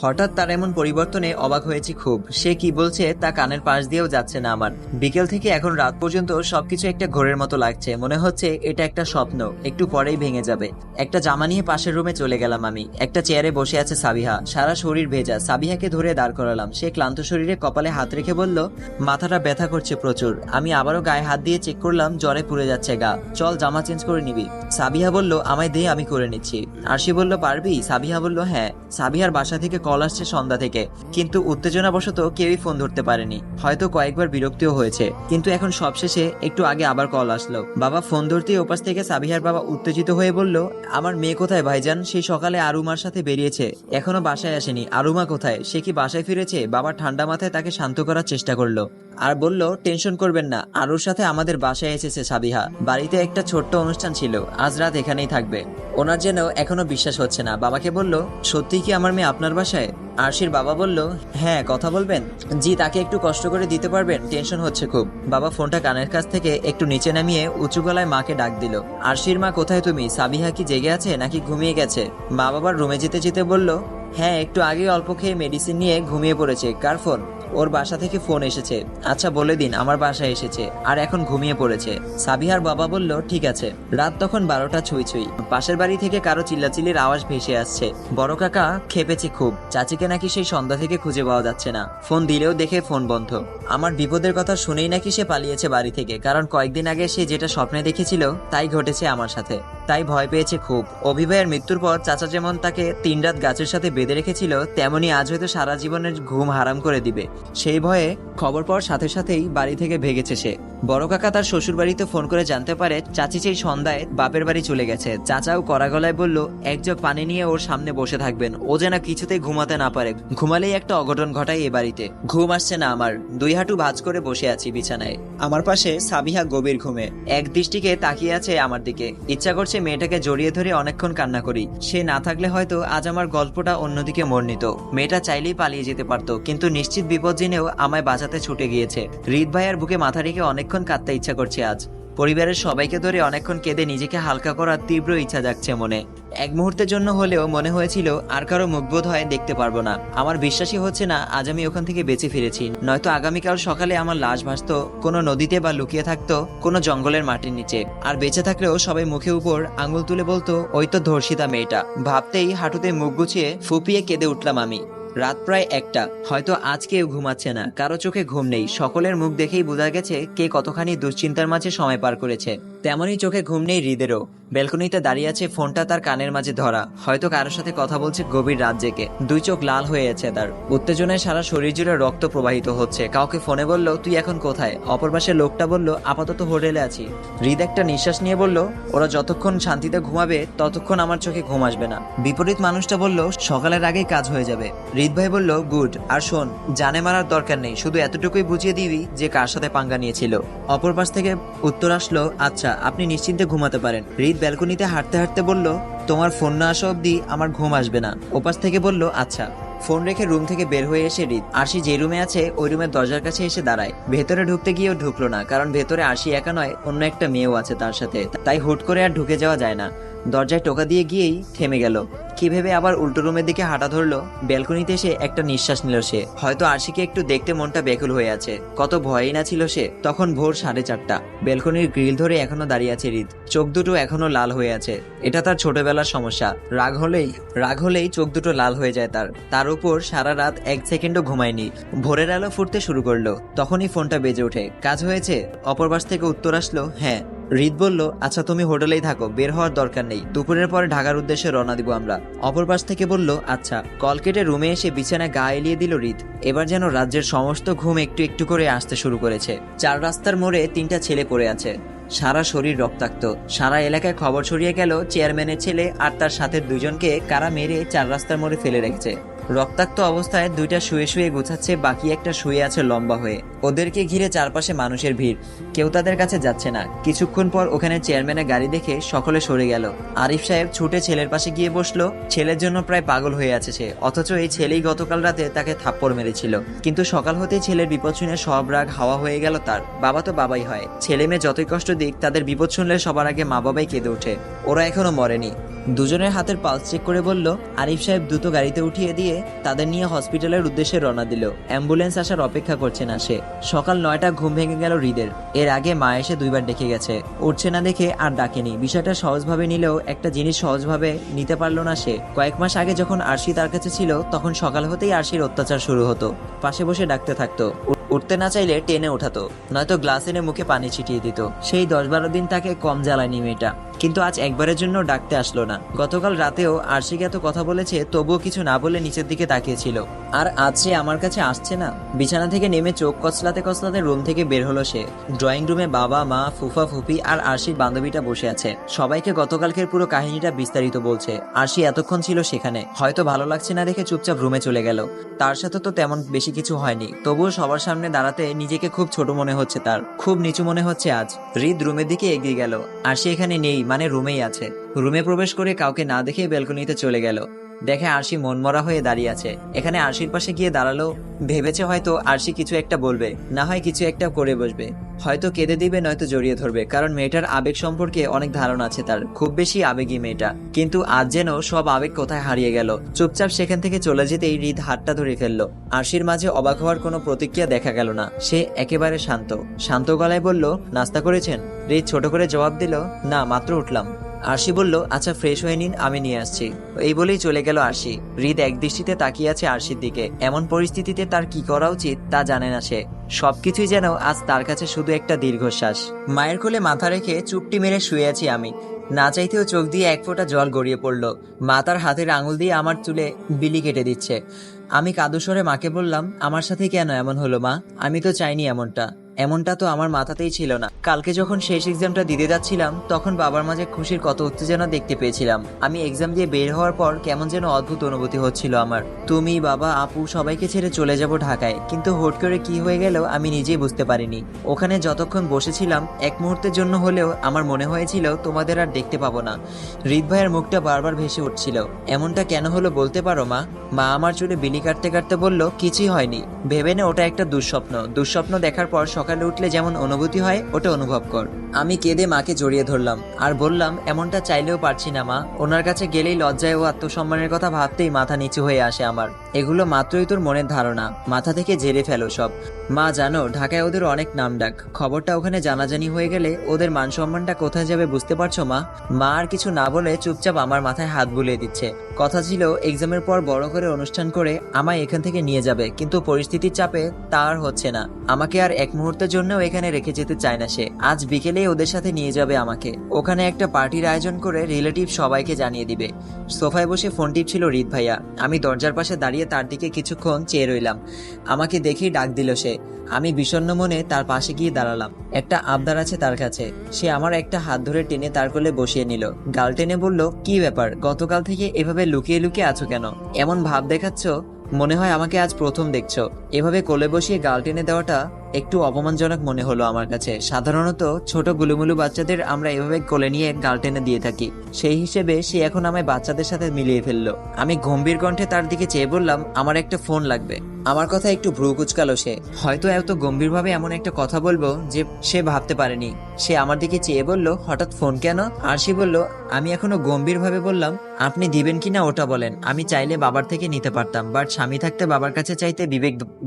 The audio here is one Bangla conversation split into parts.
হঠাৎ তার এমন পরিবর্তনে অবাক হয়েছি খুব। সে কি বলছে তা কানের পাশ দিয়েও যাচ্ছে না আমার। বিকেল থেকে এখন রাত পর্যন্ত সবকিছু একটা ঘোরের মতো লাগছে, মনে হচ্ছে এটা একটা স্বপ্ন, একটু পরেই ভেঙে যাবে। একটা জামা নিয়ে পাশের রুমে চলে গেলাম আমি। একটা চেয়ারে বসে আছে সাবিহা, সারা শরীর ভেজা। সাবিহাকে ধরে দাঁড় করালাম। সে ক্লান্ত শরীরে কপালে হাত রেখে বলল, মাথাটা ব্যথা করছে প্রচুর। আমি আবারও গায়ে হাত দিয়ে চেক করলাম, জ্বরে পুড়ে যাচ্ছে গা, চল জামা চেঞ্জ করে নিবি। সাবিহা বলল, আমায় দে, আমি করে নিচ্ছি। আরশি বলল, পারবি? সাবিহা বলল, হ্যাঁ। সাবিহার বাসা থেকে কল আসছে সন্ধ্যা থেকে, কিন্তু উত্তেজনাবশত কেউই ফোন ধরতে পারেনি। হয়তো কয়েকবার বিরক্তিও হয়েছে, কিন্তু এখন সবশেষে একটু আগে আবার কল আসলো। বাবা ফোন ধরতেই ওপাশ থেকে সাবিহার বাবা উত্তেজিত হয়ে বলল, আমার মেয়ে কোথায় ভাইজান? সেই সকালে আরুমার সাথে বেরিয়েছে, এখনো বাসায় আসেনি। আরুমা কোথায়? সে কি বাসায় ফিরেছে? বাবা ঠান্ডা মাথায় তাকে শান্ত করার চেষ্টা করলো আর বলল, টেনশন করবেন না, আরুর সাথে আমাদের বাসায় এসেছে সাবিহা। বাড়িতে একটা ছোট্ট অনুষ্ঠান ছিল, আজ রাত এখানেই থাকবে। ওনার যেন এখনো বিশ্বাস হচ্ছে না। বাবাকে বলল, সত্যি কি আমার মেয়ে আপনার বাসায়? আরশির বাবা বলল, হ্যাঁ। কথা বলবেন? জি। তাকে একটু কষ্ট করে দিতে পারবেন? টেনশন হচ্ছে খুব। বাবা ফোনটা কানের কাছ থেকে একটু নিচে নামিয়ে উঁচু গলায় মাকে ডাক দিল। আরশির মা, কোথায় তুমি? সাবিহা কি জেগে আছে নাকি ঘুমিয়ে গেছে? মা বাবার রুমে যেতে যেতে বলল, হ্যাঁ, একটু আগে অল্প খেয়ে মেডিসিন নিয়ে ঘুমিয়ে পড়েছে। কার ফোন? ওর বাসা থেকে ফোন এসেছে। আচ্ছা বলে দিন আমার বাসায় এসেছে আর এখন ঘুমিয়ে পড়েছে। সাবিহার বাবা বলল, ঠিক আছে। রাত তখন 12টা ছুঁই ছুঁই। পাশের বাড়ি থেকে কারো চিল্লাচিল্লির আওয়াজ ভেসে আসছে। বড় কাকা খেপেছে খুব। চাচিকে নাকি সেই সন্ধ্যা থেকে খুঁজে পাওয়া যাচ্ছে না। ফোন দিলেও দেখে ফোন বন্ধ। আমার বিপদের কথা শুনেই নাকি সে পালিয়েছে বাড়ি থেকে, কারণ কয়েকদিন আগে সে যেটা স্বপ্নে দেখেছিল তাই ঘটেছে আমার সাথে। তাই ভয় পেয়েছে খুব। অভিভাইয়ের মৃত্যুর পর চাচা যেমন তাকে 3 রাত গাছের সাথে বেঁধে রেখেছিল, তেমনি আজ হয়তো সারা জীবনের ঘুম হারাম করে দিবে। সেই ভয়ে খবর পাওয়ার সাথে সাথেই বাড়ি থেকে ভেগেছে সে। বড় কাকা তার শ্বশুর বাড়িতে ফোন করে জানতে পারে চাচি সেই সন্ধ্যায় বাপের বাড়ি চলে গেছে। চাচাও কড়া গলায় বলল, এক জগ পানি নিয়ে ওর সামনে বসে থাকবেন, ও যেন কিছুতেই ঘুমাতে না পারে। ঘুমালেই একটা অঘটন ঘটায় এ বাড়িতে। ঘুম আসছে না আমার। 2 হাঁটু ভাঁজ করে বসে আছি বিছানায়। আমার পাশে সাবিহা গভীর ঘুমে এক দৃষ্টিকে তাকিয়ে আছে আমার দিকে। ইচ্ছা করছে মেয়েটাকে জড়িয়ে ধরে অনেকক্ষণ কান্না করি। সে না থাকলে হয়তো আজ আমার গল্পটা অন্যদিকে মোড় নিত। মেয়েটা চাইলেই পালিয়ে যেতে পারত, কিন্তু নিশ্চিত বিপদ জেনেও আমায় বাঁচাতে ছুটে গিয়েছে। হৃদ ভাইয়ের বুকে মাথা রেখে অনেকক্ষণ কাঁদতে ইচ্ছা করছে আজ। পরিবারের সবাইকে ধরে অনেকক্ষণ কেঁদে নিজেকে হালকা করার তীব্র ইচ্ছা জাগছে মনে। এক মুহূর্তের জন্য হলেও মনে হয়েছিল আর কারো মুখবোধ হয় দেখতে পারবো না। আমার বিশ্বাসই হচ্ছে না আজ আমি ওখান থেকে বেঁচে ফিরেছি। নয়তো আগামীকাল সকালে আমার লাশ ভাসতো কোনো নদীতে বা লুকিয়ে থাকতো কোনো জঙ্গলের মাটির নিচে। আর বেঁচে থাকলেও সবাই মুখে উপর আঙুল তুলে বলতো, ওই তো ধর্ষিতা মেয়েটা। ভাবতেই হাঁটুতে মুখ গুছিয়ে ফুপিয়ে কেঁদে উঠলাম আমি। রাত প্রায় 1টা। হয়তো আজ কেউ ঘুমাচ্ছে না, কারো চোখে ঘুম নেই। সকলের মুখ দেখেই বোঝা গেছে কে কতখানি দুশ্চিন্তার মাঝে সময় পার করেছে। তেমনই চোখে ঘুম নেই হৃদেরও। ব্যালকনিতে দাঁড়িয়ে আছে, ফোনটা তার কানের মাঝে ধরা। হয়তো কারোর সাথে কথা বলছে গভীর রাত জেগে। 2 চোখ লাল হয়ে আছে তার। উত্তেজনায় সারা শরীর জুড়ে রক্ত প্রবাহিত হচ্ছে। কাউকে ফোনে বলল, তুই এখন কোথায়? অপর পাশে লোকটা বলল, আপাতত হোটেলে আছি। হৃদ একটা নিঃশ্বাস নিয়ে বলল, ওরা যতক্ষণ শান্তিতে ঘুমাবে ততক্ষণ আমার চোখে ঘুম আসবে না। বিপরীত মানুষটা বলল, সকালের আগেই কাজ হয়ে যাবে। হৃদ ভাই বলল, গুড। আর শোন, জানে মারার দরকার নেই, শুধু এতটুকুই বুঝিয়ে দিবি যে কার সাথে পাঙ্গা নিয়েছিল। অপর পাশ থেকে উত্তর আসলো, আচ্ছা আপনি নিশ্চিন্তে ঘুমাতে পারেন। হৃদ ব্যালকনিতে হাঁটতে হাঁটতে বলল, তোমার ফোন না আসা অব্দি আমার ঘুম আসবে না। ওপাশ থেকে বলল, আচ্ছা। ফোন রেখে রুম থেকে বের হয়ে এসে হৃদ আরশি যে রুমে আছে ওই রুমের দরজার কাছে এসে দাঁড়ায়। ভেতরে ঢুকতে গিয়েও ঢুকলো না, কারণ ভেতরে আরশি একা নয়, অন্য একটা মেয়েও আছে তার সাথে। তাই হুট করে আর ঢুকে যাওয়া যায় না। দরজায় টোকা দিয়ে গিয়েই থেমে গেল। কি ভেবে আবার উল্টো রুমের দিকে হাঁটা ধরলো। ব্যালকনিতে এসে একটা নিঃশ্বাস নিল সে। হয়তো আরশিকে একটু দেখতে মনটা ব্যাকুল হয়ে আছে। কত ভয়ই না ছিল সে। তখন ভোর 4:30। ব্যালকনির গ্রিল ধরে এখনো দাঁড়িয়ে আছে হৃদ। চোখ দুটো এখনো লাল হয়ে আছে। এটা তার ছোটবেলার সমস্যা। রাগ হলেই চোখ দুটো লাল হয়ে যায় তার উপর সারা রাত 1 সেকেন্ডও ঘুমায়নি। ভোরের আলো ফুটতে শুরু করলো, তখনই ফোনটা বেজে ওঠে। কাজ হয়েছে? অপর পাশ থেকে উত্তর আসলো, হ্যাঁ। হৃদ বলল, আচ্ছা তুমি হোটেলেই থাকো, বের হওয়ার দরকার নেই। দুপুরের পরে ঢাকার উদ্দেশ্যে রওনা দিব আমরা। অপর পাশ থেকে বলল, আচ্ছা। কল কেটে রুমে এসে বিছানায় গা এলিয়ে দিল হৃদ। এবার যেন রাজ্যের সমস্ত ঘুম একটু একটু করে আসতে শুরু করেছে। 4 রাস্তার মোড়ে 3টা ছেলে পড়ে আছে, সারা শরীর রক্তাক্ত। সারা এলাকায় খবর ছড়িয়ে গেল চেয়ারম্যানের ছেলে আর তার সাথে 2 জনকে কারা মেরে 4 রাস্তার মোড়ে ফেলে রেখেছে। রক্তাক্ত অবস্থায় 2টা শুয়ে শুয়ে গোছাচ্ছে, বাকি একটা শুয়ে আছে লম্বা হয়ে। ওদেরকে ঘিরে চারপাশে মানুষের ভিড়, কেউ তাদের কাছে যাচ্ছে না। কিছুক্ষণ পর ওখানে চেয়ারম্যানের গাড়ি দেখে সকলে সরে গেল। আরিফ সাহেব ছুটে ছেলের পাশে গিয়ে বসলো। ছেলের জন্য প্রায় পাগল হয়ে আছে সে, অথচ এই ছেলেই গতকাল রাতে তাকে থাপ্পড় মেরেছিল। কিন্তু সকাল হতেই ছেলের বিপদ শুনে সব রাগ হাওয়া হয়ে গেল তার। বাবা তো বাবাই হয়, ছেলে মেয়ে যতই কষ্ট দিক তাদের বিপদ শুনলে সবার আগে মা বাবাই কেঁদে ওঠে। ওরা এখনো মরেনি। দুজনের হাতের পালস চেক করে বলল। আরিফ সাহেব দ্রুত গাড়িতে উঠিয়ে দিয়ে তাদের নিয়ে হসপিটালের উদ্দেশ্যে রওনা দিল। অ্যাম্বুলেন্স আসার অপেক্ষা করছে না সে। সকাল 9টা, ঘুম ভেঙে গেল হৃদের। এর আগে মা এসে 2বার ডেকে গেছে, উঠছে না দেখে আর ডাকেনি। বিষয়টা সহজভাবে নিলেও একটা জিনিস সহজভাবে নিতে পারলো না সে। কয়েক মাস আগে যখন আরশি তার কাছে ছিল তখন সকাল হতেই আরশির অত্যাচার শুরু হতো। পাশে বসে ডাকতে থাকতো, উঠতে না চাইলে টেনে ওঠাতো, নয়তো গ্লাস এনে মুখে পানি ছিটিয়ে দিত। সেই 10-12 দিন তাকে কম জ্বালায়নি মেয়েটা, কিন্তু আজ একবারের জন্য ডাকতে আসলো না। গতকাল রাতেও আরশিকে এত কথা বলেছে, তবুও কিছু না বলে নিচের দিকে তাকিয়েছিল। আর আজ সে আমার কাছে আসছে না। বিছানা থেকে নেমে চোখ কচলাতে কচলাতে রুম থেকে বের হলো সে। ড্রয়িং রুমে বাবা, মা, ফুফা, ফুপি আর আরশির বান্ধবীটা বসে আছে। সবাইকে গতকালকের পুরো কাহিনীটা বিস্তারিত বলছে। আরশি এতক্ষণ ছিল সেখানে, হয়তো ভালো লাগছে না দেখে চুপচাপ রুমে চলে গেল। তার সাথে তো তেমন বেশি কিছু হয়নি, তবুও সবার সামনে দাঁড়াতে নিজেকে খুব ছোট মনে হচ্ছে তার, খুব নিচু মনে হচ্ছে আজ। হৃদ রুমের দিকে এগিয়ে গেল। আরশি এখানে নেই, মানে রুমেই আছে। রুমে প্রবেশ করে কাউকে না দেখে ব্যালকনিতে চলে গেল। দেখে আরশি মনমরা হয়ে দাঁড়িয়ে আছে। এখানে আরশির পাশে গিয়ে দাঁড়ালো। ভেবেছে হয়তো আরশি কিছু একটা বলবে, না হয় কিছু একটা করে বসবে, হয়তো কেঁদে দিবে, নয়তো জড়িয়ে ধরবে। কারণ মেয়েটার আবেগ সম্পর্কে অনেক ধারণা আছে তার, খুব বেশি আবেগী মেয়েটা। কিন্তু আজ যেন সব আবেগ কোথায় হারিয়ে গেল। চুপচাপ সেখান থেকে চলে যেতেই হৃদ হাতটা ধরে ফেললো। আরশির মাঝে অবাক হওয়ার কোনো প্রতিক্রিয়া দেখা গেল না। সে একেবারে শান্ত। শান্ত গলায় বলল, নাস্তা করেছেন? হৃদ ছোট করে জবাব দিল, না, মাত্র উঠলাম। আরশি বলল, আচ্ছা ফ্রেশ হয়ে নিন, আমি নিয়ে আসছি। এই বলেই চলে গেল আরশি। হৃদ একদৃষ্টিতে তাকিয়ে আছে আরশির দিকে। এমন পরিস্থিতিতে তার কি করা উচিত তা জানে না সে। সবকিছুই যেন আজ তার কাছে শুধু একটা দীর্ঘশ্বাস। মায়ের কোলে মাথা রেখে চুপটি মেরে শুয়ে আছি আমি। না চাইতেও চোখ দিয়ে এক ফোঁটা জল গড়িয়ে পড়ল। মা তার হাতের আঙুল দিয়ে আমার চুলে বিলি কেটে দিচ্ছে। আমি কাদুস্বরে মাকে বললাম, আমার সাথে কেন এমন হলো মা? আমি তো চাইনি এমনটা তো আমার মাথাতেই ছিল না। কালকে যখন শেষ এক্সামটা দিতে যাচ্ছিলাম তখন বাবার মাঝে খুশির কত উত্তেজনা দেখতে পেয়েছিলাম। আমি এক্সাম দিয়ে বের হওয়ার পর কেমন যেন অদ্ভুত অনুভূতি হচ্ছিল আমার। তুমি, বাবা, আপু সবাইকে ছেড়ে চলে যাব ঢাকায়, কিন্তু হুট করে কি হয়ে গেল আমি নিজেই বুঝতে পারিনি। ওখানে যতক্ষণ বসেছিলাম এক মুহূর্তের জন্য হলেও আমার মনে হয়েছিল তোমাদের আর দেখতে পাবো না। হৃদ ভাইয়ের মুখটা বারবার ভেসে উঠছিল। এমনটা কেন হলো বলতে পারো মা? মা আমার চুলে বিলি কাটতে কাটতে বলল, কিছুই হয়নি, ভেবে নে ওটা একটা দুঃস্বপ্ন দেখার পর সকালে উঠলে যেমন অনুভূতি হয় ওটা অনুভব কর। আমি কেঁদে মাকে জড়িয়ে ধরলাম আর বললাম, এমনটা চাইলেও পারছি না মা। ওনার কাছে গেলেই লজ্জায় ও আত্মসম্মানের কথা ভাবতেই মাথা নিচু হয়ে আসে আমার। এগুলো মাত্রই তোর মনের ধারণা, মাথা থেকে ঝেড়ে ফেলো সব। মা জানো, ঢাকায় ওদের অনেক নামডাক। খবরটা ওখানে জানাজানি হয়ে গেলে ওদের মান সম্মানটা কোথায় যাবে বুঝতে পারছো মা? মা আর কিছু না বলে চুপচাপ আমার মাথায় হাত বুলিয়ে দিচ্ছে। কথা ছিল এক্সামের পর বড় করে অনুষ্ঠান করে আমায় এখান থেকে নিয়ে যাবে, কিন্তু পরিস্থিতির চাপে তা আর হচ্ছে না। আমাকে আর এক মুহূর্তের জন্যও এখানে রেখে যেতে চায় না সে। আজ বিকেলেই ওদের সাথে নিয়ে যাবে আমাকে। ওখানে একটা পার্টির আয়োজন করে রিলেটিভ সবাইকে জানিয়ে দিবে। সোফায় বসে ফোন টিপছিল হৃদ ভাইয়া। আমি দরজার পাশে দাঁড়িয়ে তার দিকে কিছুক্ষণ চেয়ে রইলাম। আমাকে দেখেই ডাক দিল সে। আমি বিষণ্ণ মনে তার পাশে গিয়ে দাঁড়ালাম। একটা আবদার আছে তার কাছে। সে আমার একটা হাত ধরে টেনে তার কোলে বসিয়ে নিল। গাল টেনে বলল, কি ব্যাপার, গতকাল থেকে এভাবে লুকিয়ে লুকিয়ে আছো কেন? এমন ভাব দেখাচ্ছ, মনে হয় আমাকে আজ প্রথম দেখছো। এভাবে কোলে বসিয়ে গাল টেনে দেওয়াটা একটু অপমানজনক মনে হলো আমার কাছে। সাধারণত ছোট গুলুমুলু বাচ্চাদের আমরা এভাবে কোলে নিয়ে গাল টেনে দিয়ে থাকি। সেই হিসেবে সে এখন আমায় বাচ্চাদের সাথে মিলিয়ে ফেললো। আমি গম্ভীর কণ্ঠে তার দিকে চেয়ে বললাম, আমার একটা ফোন লাগবে। আমার কথা একটু ভ্রু কুচকালো সে। হয়তো এত গম্ভীরভাবে এমন একটা কথা বলবো যে সে ভাবতে পারেনি। সে আমার দিকে চেয়ে বলল, হঠাৎ ফোন কেন? আরশি বলল। আমি এখনো গম্ভীরভাবে বললাম, আপনি দিবেন কিনা ওটা বলেন। আমি চাইলে বাবার থেকে নিতে পারতাম, বাট স্বামী থাকতে বাবার কাছে চাইতে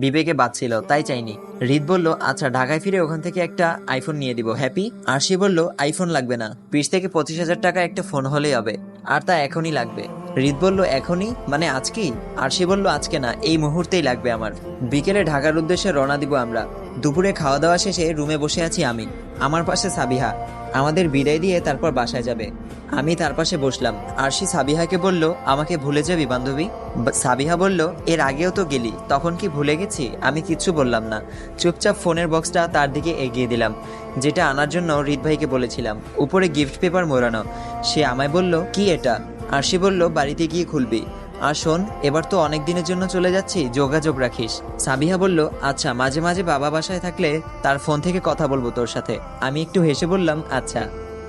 বিবেকে বাঁচছিল, তাই চাইনি। হৃদ বলল, আচ্ছা ঢাকায় ফিরে ওখান থেকে একটা আইফোন নিয়ে দিব, হ্যাপি? আরশি বলল, আইফোন লাগবে না, 20 থেকে 25 হাজার টাকা একটা ফোন হলেই হবে, আর তা এখনই লাগবে। হৃদ বলল, এখনই মানে আজকেই? আরশি বলল, আজকে না, এই মুহূর্তেই লাগবে আমার। বিকেলে ঢাকার উদ্দেশ্যে রওনা দিব আমরা। দুপুরে খাওয়া দাওয়া শেষে রুমে বসে আছি আমি, আমার পাশে সাবিহা। আমাদের বিদায় দিয়ে তারপর বাসায় যাবে। আমি তার পাশে বসলাম। আরশি সাবিহাকে বলল, আমাকে ভুলে যাবি বান্ধবী? সাবিহা বলল, এর আগেও তো গেলি, তখন কি ভুলে গেছি? আমি কিচ্ছু বললাম না। চুপচাপ ফোনের বক্সটা তার দিকে এগিয়ে দিলাম, যেটা আনার জন্য হৃদ ভাইকে বলেছিলাম। উপরে গিফট পেপার মোড়ানো। সে আমায় বলল, কি এটা? আরশি বলল, বাড়িতে গিয়ে খুলবি। আর শোন, এবার তো অনেক দিনের জন্য চলে যাচ্ছি, যোগাযোগ রাখিস। সাবিহা বলল, আচ্ছা, মাঝে মাঝে বাবা বাসায় থাকলে তার ফোন থেকে কথা বলবো তোর সাথে। আমি একটু হেসে বললাম, আচ্ছা।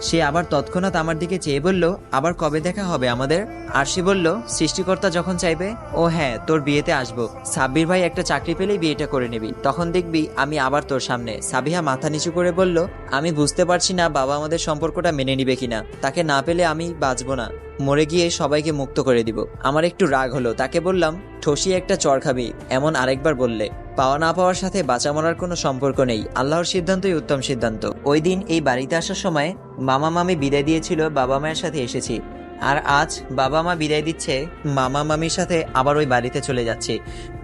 সে আবার তৎক্ষণাৎ আমার দিকে চেয়ে বলল, আবার কবে দেখা হবে আমাদের? আরশি বলল, সৃষ্টিকর্তা যখন চাইবে। ও হ্যাঁ, তোর বিয়েতে আসবো। সাব্বির ভাই একটা চাকরি পেলেই বিয়েটা করে নিবি, তখন দেখবি আমি আবার তোর সামনে। সাবিহা মাথা নিচু করে বলল, আমি বুঝতে পারছি না বাবা আমাদের সম্পর্কটা মেনে নিবে কিনা। তাকে না পেলে আমি বাঁচবো না, মরে গিয়ে সবাইকে মুক্ত করে দিব। আমার একটু রাগ হলো, তাকে বললাম, ঠসিয়ে একটা চড় খাবি এমন আরেকবার বললে। পাওয়া না পাওয়ার সাথে বাঁচা মরার কোনো সম্পর্ক নেই, আল্লাহর সিদ্ধান্তই উত্তম সিদ্ধান্ত। ওই দিন এই বাড়িতে আসার সময় মামা মামি বিদায় দিয়েছিল, বাবা মায়ের সাথে এসেছি। আর আজ বাবা মা বিদায় দিচ্ছে, মামা মামির সাথে আবার ওই বাড়িতে চলে যাচ্ছি।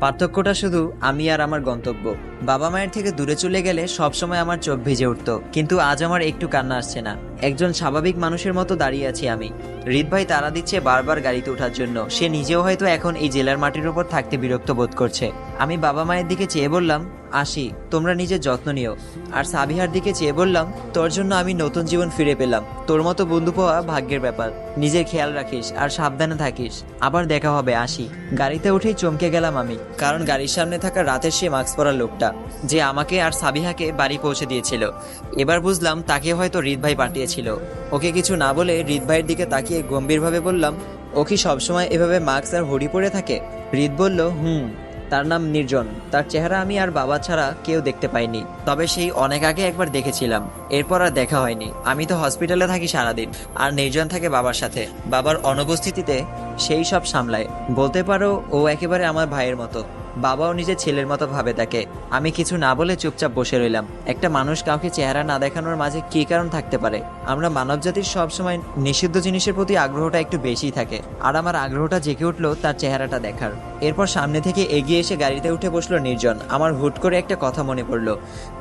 পার্থক্যটা শুধু আমি আর আমার গন্তব্য। বাবা মায়ের থেকে দূরে চলে গেলে সবসময় আমার চোখ ভিজে উঠত, কিন্তু আজ আমার একটু কান্না আসছে না। একজন স্বাভাবিক মানুষের মতো দাঁড়িয়ে আছি আমি। হৃদ ভাই তাড়া দিচ্ছে বারবার গাড়িতে ওঠার জন্য। সে নিজেও হয়তো এখন এই জেলার মাটির উপর থাকতে বিরক্ত বোধ করছে। আমি বাবা মায়ের দিকে চেয়ে বললাম, আসি, তোমরা নিজের যত্ন নিও। আর সাবিহার দিকে চেয়ে বললাম, তোর জন্য আমি নতুন জীবন ফিরে পেলাম। তোর মতো বন্ধু পাওয়া ভাগ্যের ব্যাপার। নিজের খেয়াল রাখিস আর সাবধানে থাকিস। আবার দেখা হবে, আসি। গাড়িতে উঠেই চমকে গেলাম আমি, কারণ গাড়ির সামনে থাকা রাতের সে মাস্ক পরা লোকটা, যে আমাকে আর সাবিহাকে বাড়ি পৌঁছে দিয়েছিল, এবার বুঝলাম তাকে হয়তো হৃদ ভাই পাঠিয়েছিল। ওকে কিছু না বলে হৃদ ভাইয়ের দিকে তাকিয়ে গম্ভীরভাবে বললাম, ও কি সবসময় এভাবে মাস্ক আর হুডি পরে থাকে? হৃদ বলল, তার নাম নির্জন। তার চেহারা আমি আর বাবা ছাড়া কেউ দেখতে পাইনি, তবে সেই অনেক আগে একবার দেখেছিলাম, এরপর আর দেখা হয়নি। আমি তো হসপিটালে থাকি সারাদিন, আর নির্জন থাকে বাবার সাথে। বাবার অনুপস্থিতিতে সেই সব সামলায়। বলতে পারো ও একেবারে আমার ভাইয়ের মতো। বাবাও নিজের ছেলের মতো ভাবে তাকে। আমি কিছু না বলে চুপচাপ বসে রইলাম। একটা মানুষ কাউকে চেহারা না দেখানোর মাঝে কী কারণ থাকতে পারে? আমরা মানবজাতির সবসময় নিষিদ্ধ জিনিসের প্রতি আগ্রহটা একটু বেশি থাকে, আর আমার আগ্রহটা জেগে উঠলো তার চেহারাটা দেখার। এরপর সামনে থেকে এগিয়ে এসে গাড়িতে উঠে বসলো নির্জন। আমার হুট করে একটা কথা মনে পড়লো।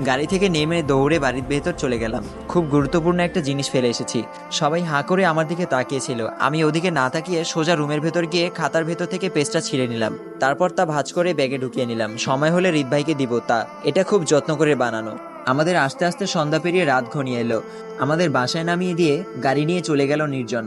গাড়ি থেকে নেমে দৌড়ে বাড়ির ভেতর চলে গেলাম। খুব গুরুত্বপূর্ণ একটা জিনিস ফেলে এসেছি। সবাই হাঁ করে আমার দিকে তাকিয়েছিল। আমি ওদিকে না তাকিয়ে সোজা রুমের ভেতর গিয়ে খাতার ভেতর থেকে পেজটা ছিঁড়ে নিলাম। তারপর তা ভাঁজ করে ব্যাগে ঢুকিয়ে নিলাম। সময় হলে হৃদ ভাইকে দিব তা। এটা খুব যত্ন করে বানানো। আমাদের আস্তে আস্তে সন্ধ্যা পেরিয়ে রাত ঘনিয়ে এলো। আমাদের বাসায় নামিয়ে দিয়ে গাড়ি নিয়ে চলে গেল নির্জন।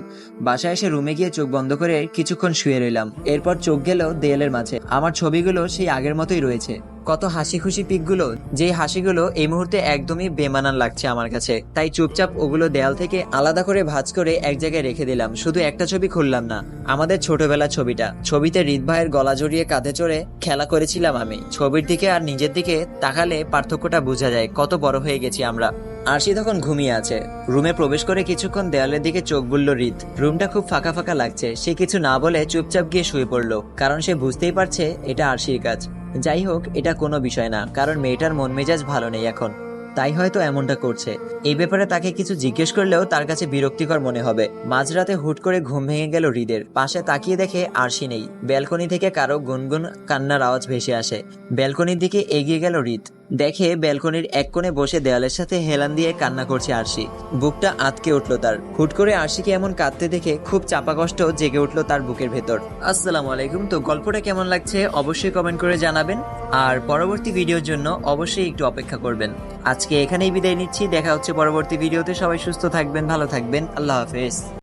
বাসায় এসে রুমে গিয়ে চোখ বন্ধ করে কিছুক্ষণ শুয়ে রইলাম। এরপর চোখ গেল দেয়ালের মাঝে। আমার ছবিগুলো সেই আগের মতোই রয়েছে। কত হাসি খুশি পিকগুলো, যেই হাসিগুলো এই মুহূর্তে একদমই বেমানান লাগছে আমার কাছে। তাই চুপচাপ ওগুলো দেয়াল থেকে আলাদা করে ভাঁজ করে এক জায়গায় রেখে দিলাম। শুধু একটা ছবি খুললাম না, আমাদের ছোটবেলার ছবিটা। ছবিতে হৃদ ভাইয়ের গলা জড়িয়ে কাঁধে চড়ে খেলা করেছিলাম আমি। ছবির দিকে আর নিজের দিকে তাকালে পার্থক্যটা বোঝা যায়, কত বড় হয়ে গেছি আমরা। আরশি তখন ঘুমিয়ে আছে। রুমে প্রবেশ করে কিছুক্ষণ দেয়ালের দিকে চোখ বুলল হৃদ। রুমটা খুব ফাঁকা ফাঁকা লাগছে। সে কিছু না বলে চুপচাপ গিয়ে শুয়ে পড়লো, কারণ সে বুঝতেই পারছে এটা আরশির কাজ। যাই হোক, এটা কোনো বিষয় না, কারণ মেয়েটার মন মেজাজ ভালো নেই এখন, তাই হয়তো এমনটা করছে। এই ব্যাপারে তাকে কিছু জিজ্ঞেস করলেও তার কাছে বিরক্তিকর মনে হবে। মাঝরাতে হুট করে ঘুম ভেঙে গেল হৃদের। পাশে তাকিয়ে দেখে আরশি নেই। ব্যালকনি থেকে কারো গুনগুন কান্নার আওয়াজ ভেসে আসে। ব্যালকনির দিকে এগিয়ে গেল হৃদ। দেখে ব্যালকনির এক কোণে বসে দেওয়ালের সাথে হেলান দিয়ে কান্না করছে আরশি। বুকটা আঁতকে উঠলো তার। হুট করে আরশিকে এমন কাঁদতে দেখে খুব চাপা কষ্ট জেগে উঠলো তার বুকের ভেতর। আসসালামু আলাইকুম। তো গল্পটা কেমন লাগছে অবশ্যই কমেন্ট করে জানাবেন, আর পরবর্তী ভিডিওর জন্য অবশ্যই একটু অপেক্ষা করবেন। আজকে এখানেই বিদায় নিচ্ছি, দেখা হচ্ছে পরবর্তী ভিডিওতে। সবাই সুস্থ থাকবেন, ভালো থাকবেন, আল্লাহ হাফেজ।